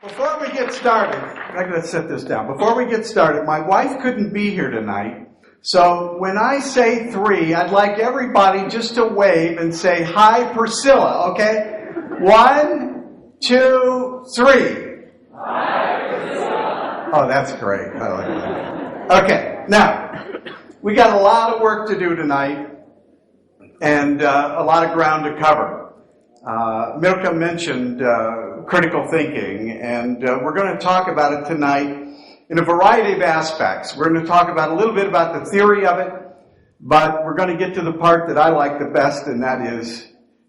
Before we get started, I'm going to set this down. Before we get started, my wife couldn't be here tonight. So when I say 3, I'd like everybody just to wave and say, "Hi, Priscilla," okay? 1, 2, 3. Hi, Priscilla. Oh, that's great. I like that. Okay, now, we got a lot of work to do tonight and a lot of ground to cover. Mirka mentioned critical thinking, and we're going to talk about it tonight in a variety of aspects. We're going to talk about a little bit about the theory of it, but we're going to get to the part that I like the best, and that is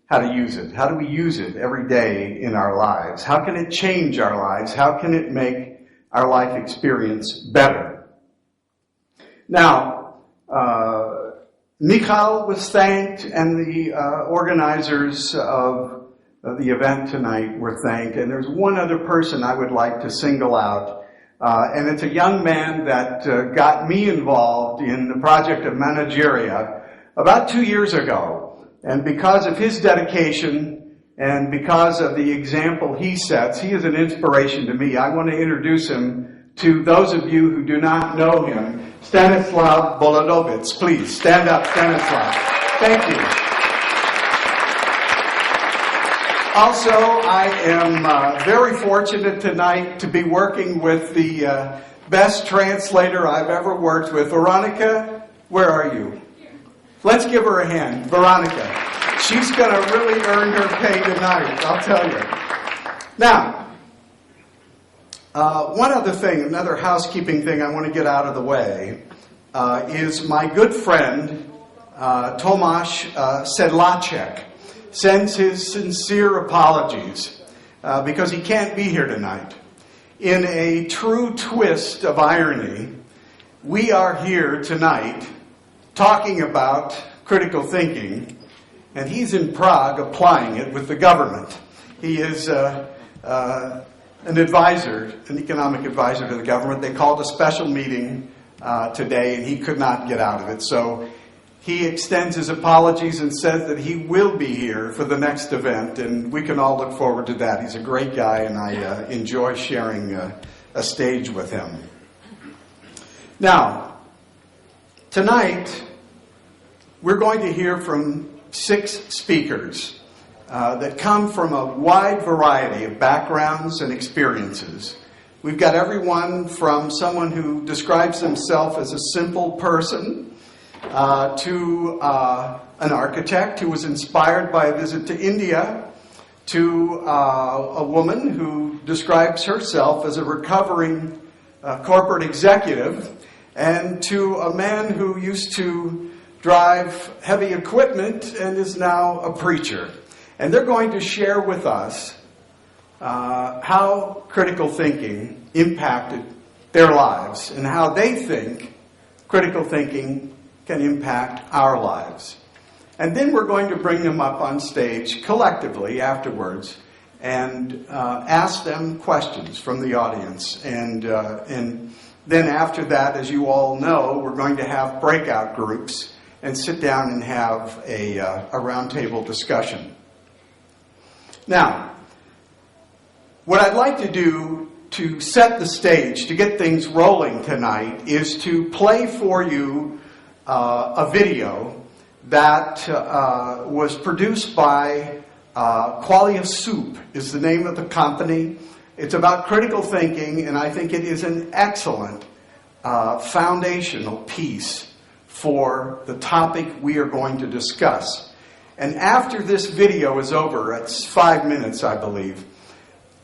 how to use it. How do we use it every day in our lives? How can it change our lives? How can it make our life experience better? Now, Michal was thanked, and the organizers of the event tonight were thanked. And there's one other person I would like to single out, and it's a young man that got me involved in the project of Manageria about 2 years ago. And because of his dedication and because of the example he sets, he is an inspiration to me. I want to introduce him to those of you who do not know him. Stanislav Bolodovitz, please stand up, Stanislav. Thank you. Also, I am very fortunate tonight to be working with the best translator I've ever worked with. Veronica, where are you? Let's give her a hand. Veronica. She's going to really earn her pay tonight, I'll tell you. Now, one other thing, another housekeeping thing I want to get out of the way is my good friend Tomasz Sedlacek sends his sincere apologies because he can't be here tonight. In a true twist of irony, we are here tonight talking about critical thinking, and he's in Prague applying it with the government. He is an advisor, an economic advisor to the government. They called a special meeting today, and he could not get out of it. So he extends his apologies and says that he will be here for the next event, and we can all look forward to that. He's a great guy, and I enjoy sharing a stage with him. Now, tonight, we're going to hear from 6 speakers that come from a wide variety of backgrounds and experiences. We've got everyone from someone who describes himself as a simple person to an architect who was inspired by a visit to India, to a woman who describes herself as a recovering corporate executive, and to a man who used to drive heavy equipment and is now a preacher. And they're going to share with us how critical thinking impacted their lives and how they think critical thinking can impact our lives. And then we're going to bring them up on stage collectively afterwards and ask them questions from the audience. And then after that, as you all know, we're going to have breakout groups and sit down and have a roundtable discussion. Now, what I'd like to do to set the stage, to get things rolling tonight, is to play for you a video that was produced by Callier Soup, is the name of the company. It's about critical thinking, and I think it is an excellent foundational piece for the topic we are going to discuss. And after this video is over, it's 5 minutes, I believe,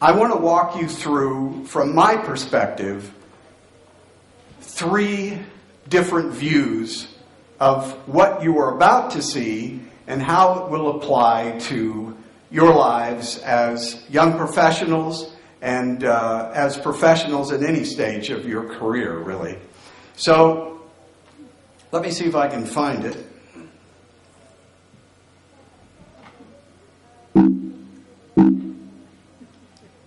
I want to walk you through, from my perspective, 3 different views of what you are about to see and how it will apply to your lives as young professionals and as professionals at any stage of your career, really. So, let me see if I can find it.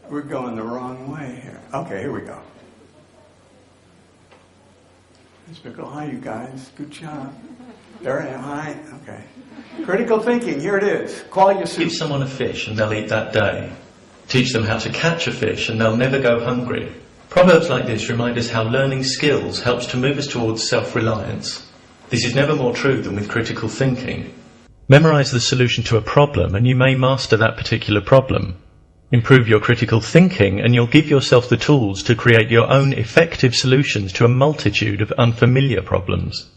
We're going the wrong way here. Okay, here we go. Hi, you guys. Good job. There I am. Hi. Okay. Critical thinking. Here it is. Callier Soup. Give someone a fish and they'll eat that day. Teach them how to catch a fish and they'll never go hungry. Proverbs like this remind us how learning skills helps to move us towards self-reliance. This is never more true than with critical thinking. Memorize the solution to a problem and you may master that particular problem. Improve your critical thinking and you'll give yourself the tools to create your own effective solutions to a multitude of unfamiliar problems.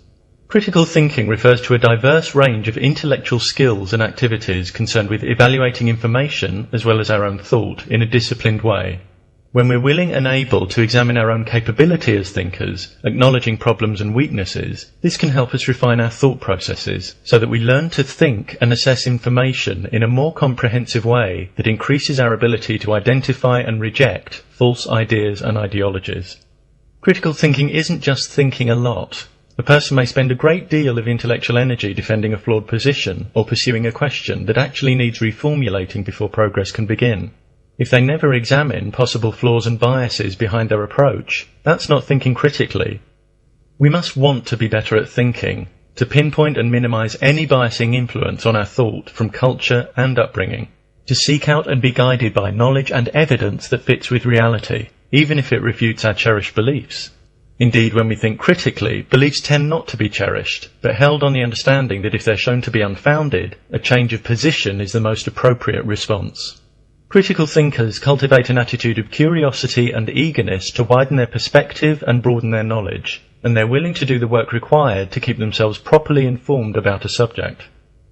Critical thinking refers to a diverse range of intellectual skills and activities concerned with evaluating information as well as our own thought in a disciplined way. When we're willing and able to examine our own capability as thinkers, acknowledging problems and weaknesses, this can help us refine our thought processes so that we learn to think and assess information in a more comprehensive way that increases our ability to identify and reject false ideas and ideologies. Critical thinking isn't just thinking a lot. A person may spend a great deal of intellectual energy defending a flawed position or pursuing a question that actually needs reformulating before progress can begin. If they never examine possible flaws and biases behind their approach, that's not thinking critically. We must want to be better at thinking, to pinpoint and minimize any biasing influence on our thought from culture and upbringing, to seek out and be guided by knowledge and evidence that fits with reality, even if it refutes our cherished beliefs. Indeed, when we think critically, beliefs tend not to be cherished, but held on the understanding that if they're shown to be unfounded, a change of position is the most appropriate response. Critical thinkers cultivate an attitude of curiosity and eagerness to widen their perspective and broaden their knowledge, and they're willing to do the work required to keep themselves properly informed about a subject.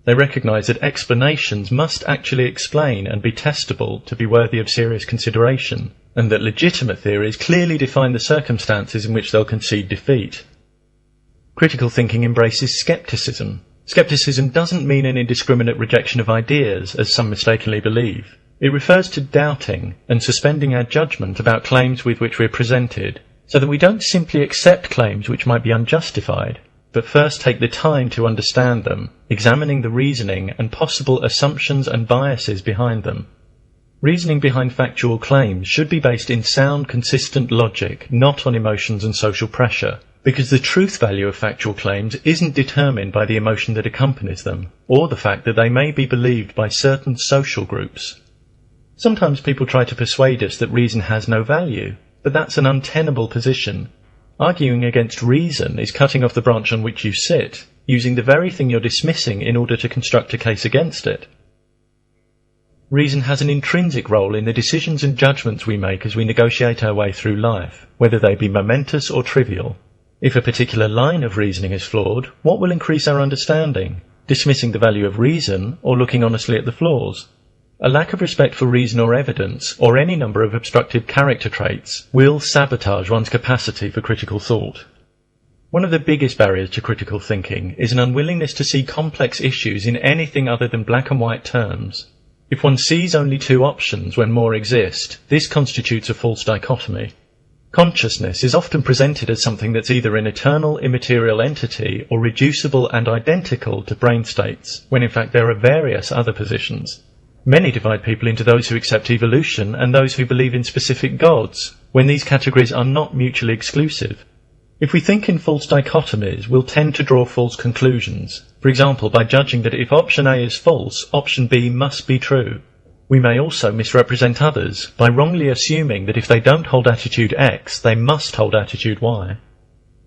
They recognize that explanations must actually explain and be testable to be worthy of serious consideration, and that legitimate theories clearly define the circumstances in which they'll concede defeat. Critical thinking embraces skepticism. Skepticism doesn't mean an indiscriminate rejection of ideas, as some mistakenly believe. It refers to doubting and suspending our judgment about claims with which we're presented, so that we don't simply accept claims which might be unjustified, but first take the time to understand them, examining the reasoning and possible assumptions and biases behind them. Reasoning behind factual claims should be based in sound, consistent logic, not on emotions and social pressure, because the truth value of factual claims isn't determined by the emotion that accompanies them, or the fact that they may be believed by certain social groups. Sometimes people try to persuade us that reason has no value, but that's an untenable position. Arguing against reason is cutting off the branch on which you sit, using the very thing you're dismissing in order to construct a case against it. Reason has an intrinsic role in the decisions and judgments we make as we negotiate our way through life, whether they be momentous or trivial. If a particular line of reasoning is flawed, what will increase our understanding? Dismissing the value of reason or looking honestly at the flaws? A lack of respect for reason or evidence, or any number of obstructive character traits, will sabotage one's capacity for critical thought. One of the biggest barriers to critical thinking is an unwillingness to see complex issues in anything other than black and white terms. If one sees only two options when more exist, this constitutes a false dichotomy. Consciousness is often presented as something that's either an eternal, immaterial entity or reducible and identical to brain states, when in fact there are various other positions. Many divide people into those who accept evolution and those who believe in specific gods, when these categories are not mutually exclusive. If we think in false dichotomies, we'll tend to draw false conclusions. For example, by judging that if option A is false, option B must be true. We may also misrepresent others by wrongly assuming that if they don't hold attitude X, they must hold attitude Y.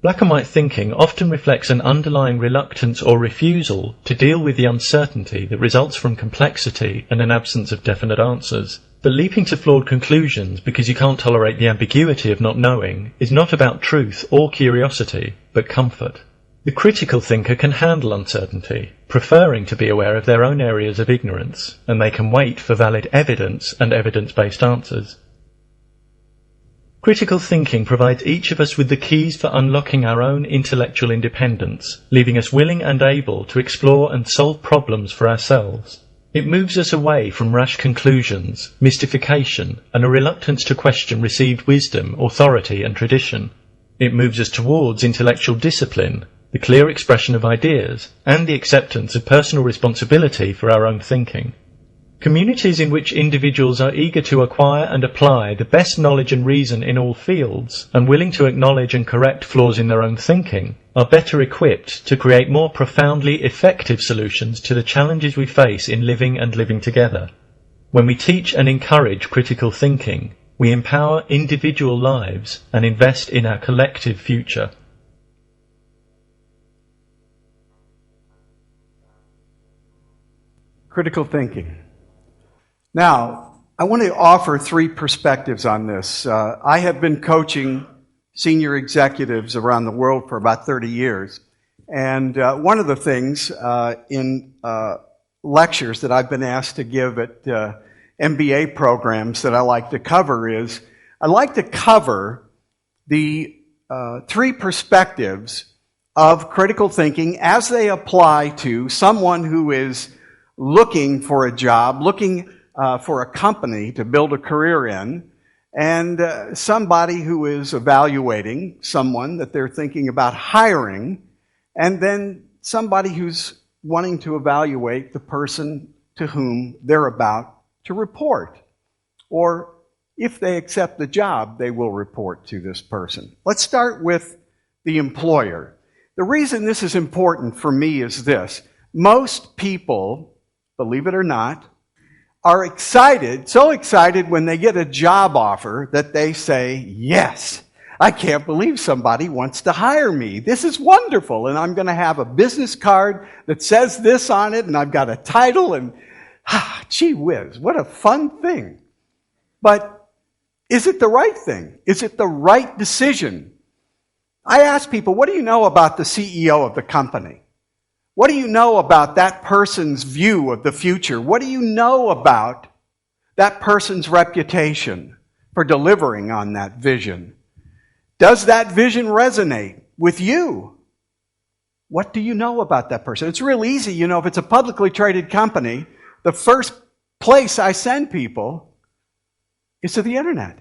Black and white thinking often reflects an underlying reluctance or refusal to deal with the uncertainty that results from complexity and an absence of definite answers. But leaping to flawed conclusions because you can't tolerate the ambiguity of not knowing is not about truth or curiosity, but comfort. The critical thinker can handle uncertainty, preferring to be aware of their own areas of ignorance, and they can wait for valid evidence and evidence-based answers. Critical thinking provides each of us with the keys for unlocking our own intellectual independence, leaving us willing and able to explore and solve problems for ourselves. It moves us away from rash conclusions, mystification, and a reluctance to question received wisdom, authority, and tradition. It moves us towards intellectual discipline, the clear expression of ideas, and the acceptance of personal responsibility for our own thinking. Communities in which individuals are eager to acquire and apply the best knowledge and reason in all fields, and willing to acknowledge and correct flaws in their own thinking, are better equipped to create more profoundly effective solutions to the challenges we face in living and living together. When we teach and encourage critical thinking, we empower individual lives and invest in our collective future. Critical thinking. Now, I want to offer three perspectives on this. I have been coaching senior executives around the world for about 30 years. And one of the things in lectures that I've been asked to give at MBA programs that I like to cover is, I like to cover the three perspectives of critical thinking as they apply to someone who is looking for a job, looking for a company to build a career in, and somebody who is evaluating someone that they're thinking about hiring, and then somebody who's wanting to evaluate the person to whom they're about to report. Or if they accept the job, they will report to this person. Let's start with the employer. The reason this is important for me is this. Most people, believe it or not, are excited, so excited when they get a job offer that they say, yes, I can't believe somebody wants to hire me. This is wonderful, and I'm going to have a business card that says this on it, and I've got a title, and gee whiz, what a fun thing. But is it the right thing? Is it the right decision? I ask people, what do you know about the CEO of the company? What do you know about that person's view of the future? What do you know about that person's reputation for delivering on that vision? Does that vision resonate with you? What do you know about that person? It's real easy, if it's a publicly traded company, the first place I send people is to the internet.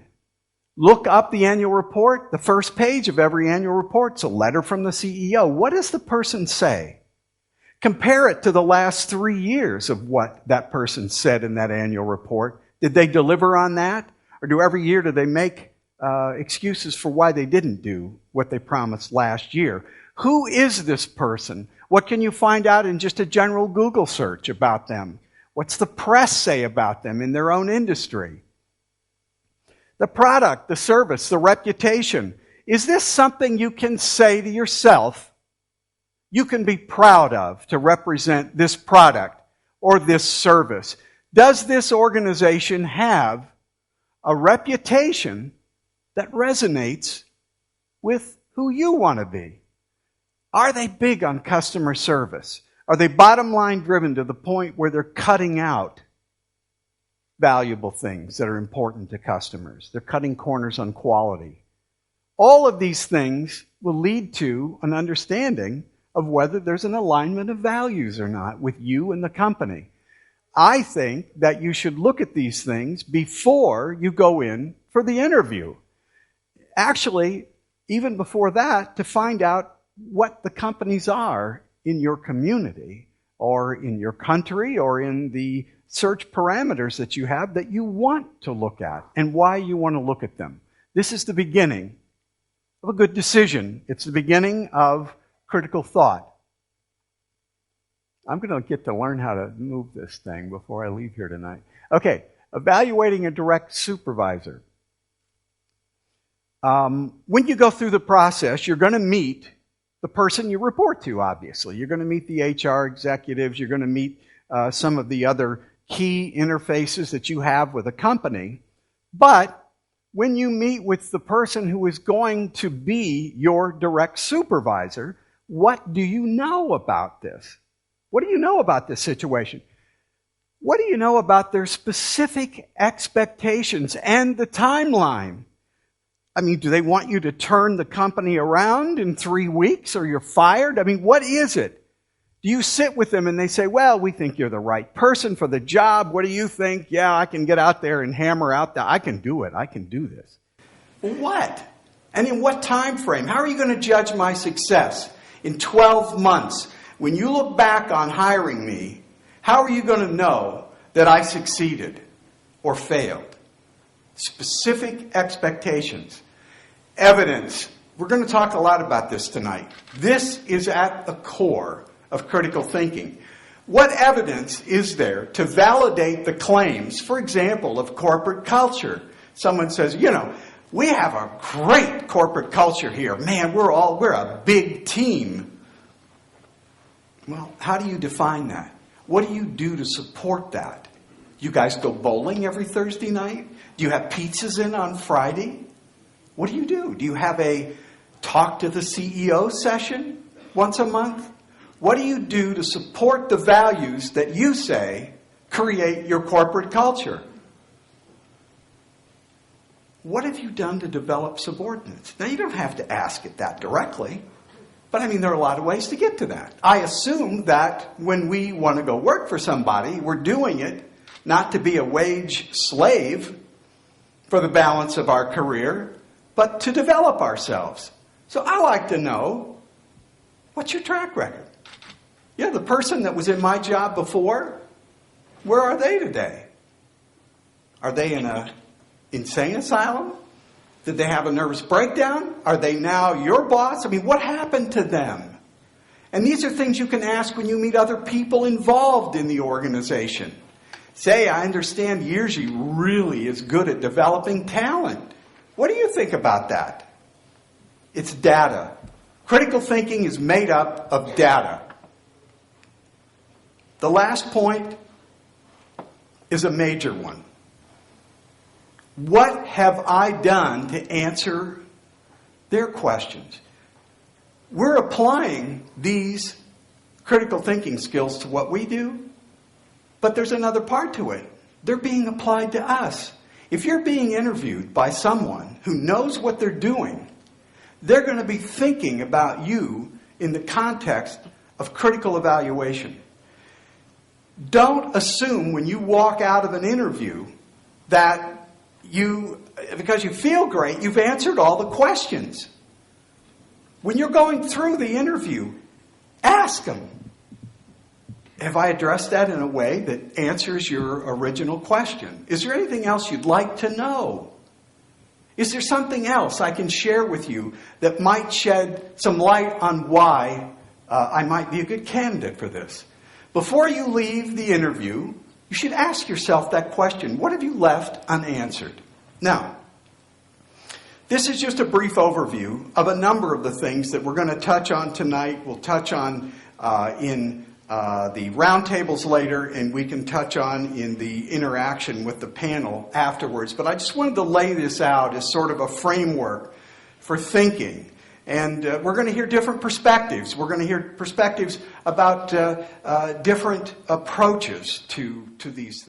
Look up the annual report. The first page of every annual report is a letter from the CEO. What does the person say? Compare it to the last 3 years of what that person said in that annual report. Did they deliver on that? Or every year do they make excuses for why they didn't do what they promised last year? Who is this person? What can you find out in just a general Google search about them? What's the press say about them in their own industry? The product, the service, the reputation. Is this something you can say to yourself you can be proud of to represent this product or this service? Does this organization have a reputation that resonates with who you want to be? Are they big on customer service? Are they bottom line driven to the point where they're cutting out valuable things that are important to customers? They're cutting corners on quality. All of these things will lead to an understanding of whether there's an alignment of values or not with you and the company. I think that you should look at these things before you go in for the interview. Actually, even before that, to find out what the companies are in your community or in your country or in the search parameters that you have that you want to look at and why you want to look at them. This is the beginning of a good decision. It's the beginning of critical thought. I'm going to get to learn how to move this thing before I leave here tonight. Okay, evaluating a direct supervisor. When you go through the process, you're going to meet the person you report to, obviously. You're going to meet the HR executives. You're going to meet some of the other key interfaces that you have with a company. But when you meet with the person who is going to be your direct supervisor, what do you know about this? What do you know about this situation? What do you know about their specific expectations and the timeline? I mean, do they want you to turn the company around in 3 weeks or you're fired? I mean, what is it? Do you sit with them and they say, well, we think you're the right person for the job. What do you think? Yeah, I can get out there and hammer out that. I can do it. I can do this. What? And in what time frame? How are you going to judge my success? In 12 months, when you look back on hiring me, how are you going to know that I succeeded or failed? Specific expectations. Evidence. We're going to talk a lot about this tonight. This is at the core of critical thinking. What evidence is there to validate the claims, for example, of corporate culture? Someone says, we have a great corporate culture here. Man, we're a big team. Well, how do you define that? What do you do to support that? You guys go bowling every Thursday night? Do you have pizzas in on Friday? What do? Do you have a talk to the CEO session once a month? What do you do to support the values that you say create your corporate culture? What have you done to develop subordinates? Now, you don't have to ask it that directly, but there are a lot of ways to get to that. I assume that when we want to go work for somebody, we're doing it not to be a wage slave for the balance of our career, but to develop ourselves. So I like to know, what's your track record? The person that was in my job before, where are they today? Are they in an insane asylum? Did they have a nervous breakdown? Are they now your boss? What happened to them? And these are things you can ask when you meet other people involved in the organization. Say, I understand Yerzy really is good at developing talent. What do you think about that? It's data. Critical thinking is made up of data. The last point is a major one. What have I done to answer their questions? We're applying these critical thinking skills to what we do, but there's another part to it. They're being applied to us. If you're being interviewed by someone who knows what they're doing, they're going to be thinking about you in the context of critical evaluation. Don't assume when you walk out of an interview that because you feel great, you've answered all the questions. When you're going through the interview, ask them, have I addressed that in a way that answers your original question? Is there anything else you'd like to know? Is there something else I can share with you that might shed some light on why I might be a good candidate for this? Before you leave the interview, you should ask yourself that question. What have you left unanswered? Now, this is just a brief overview of a number of the things that we're going to touch on tonight. We'll touch on in the roundtables later, and we can touch on in the interaction with the panel afterwards. But I just wanted to lay this out as sort of a framework for thinking. And we're going to hear different perspectives. We're going to hear perspectives about different approaches to these things.